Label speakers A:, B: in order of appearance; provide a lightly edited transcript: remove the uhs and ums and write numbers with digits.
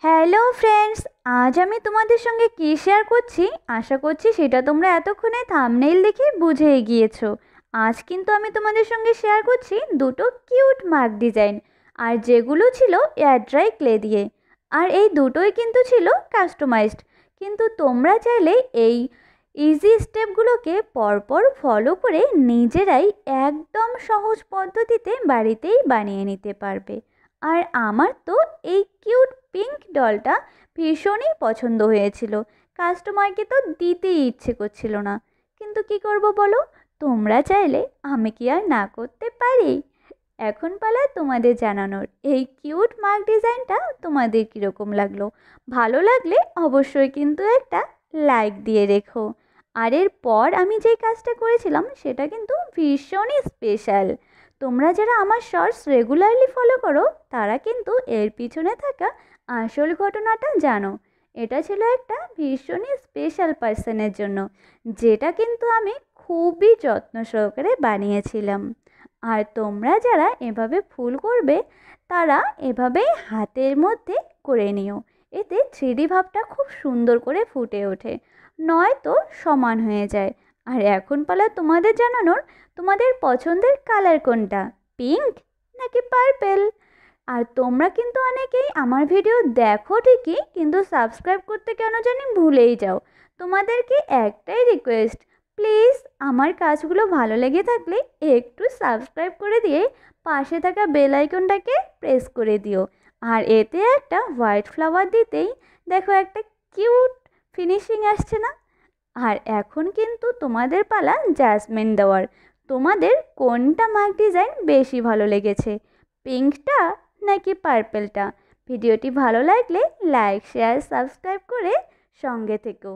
A: Hello friends, আজ আমি তোমাদের সঙ্গে কী শেয়ার করছি আশা করছি সেটা তোমরা এতক্ষণে থাম্বনেইল দেখে বুঝেই গিয়েছো। আজ কিন্তু আমি তোমাদের সঙ্গে শেয়ার করছি দুটো কিউট মাগ ডিজাইন, আর যেগুলো ছিল এয়ার ড্রাই ক্লে দিয়ে। আর এই দুটোই কিন্তু ছিল কাস্টমাইজড, কিন্তু তোমরা চাইলে এই ইজি স্টেপগুলোকে পরপর ফলো করে নিজেরাই একদম সহজ পদ্ধতিতে বাড়িতেই বানিয়ে নিতে পারবে। আর আমার তো এই কিউট পিঙ্ক ডলটা ভীষণই পছন্দ হয়েছিল, কাস্টমারকে তো দিতেই ইচ্ছে করছিল না, কিন্তু কি করব বলো, তোমরা চাইলে আমি কি আর না করতে পারি। এখন পালা তোমাদের জানানোর এই কিউট মার্ক ডিজাইনটা তোমাদের কীরকম লাগলো। ভালো লাগলে অবশ্যই কিন্তু একটা লাইক দিয়ে রেখো। আর এরপর আমি যেই কাজটা করেছিলাম সেটা কিন্তু ভীষণই স্পেশাল। তোমরা যারা আমার শর্টস রেগুলারলি ফলো করো তারা কিন্তু এর পিছনে থাকা আসল ঘটনাটা জানো। এটা ছিল একটা ভীষণই স্পেশাল পার্সনের জন্য, যেটা কিন্তু আমি খুবই যত্ন সহকারে বানিয়েছিলাম। আর তোমরা যারা এভাবে ফুল করবে তারা এভাবেই হাতের মধ্যে করে নিও, এতে থ্রিডি ভাবটা খুব সুন্দর করে ফুটে ওঠে, নয়তো সমান হয়ে যায়। আর এখন পালা তোমাদের জানানোর তোমাদের পছন্দের কালার কোনটা, পিঙ্ক নাকি পার্পেল। আর তোমরা কিন্তু অনেকেই আমার ভিডিও দেখো ঠিকই, কিন্তু সাবস্ক্রাইব করতে কেন জানি ভুলেই যাও। তোমাদেরকে একটাই রিকোয়েস্ট, প্লিজ আমার কাজগুলো ভালো লেগে থাকলে একটু সাবস্ক্রাইব করে দিয়ে পাশে থাকা বেল আইকনটাকে প্রেস করে দিও। আর এতে একটা হোয়াইট ফ্লাওয়ার দিতেই দেখো একটা কিউট ফিনিশিং আসছে না। আর এখন কিন্তু তোমাদের পালা জাজমেন্ট দেওয়ার, তোমাদের কোনটা মার্ক ডিজাইন বেশি ভালো লেগেছে, পিঙ্কটা নাকি পার্পেলটা। ভিডিওটি ভালো লাগলে লাইক শেয়ার সাবস্ক্রাইব করে সঙ্গে থেকো।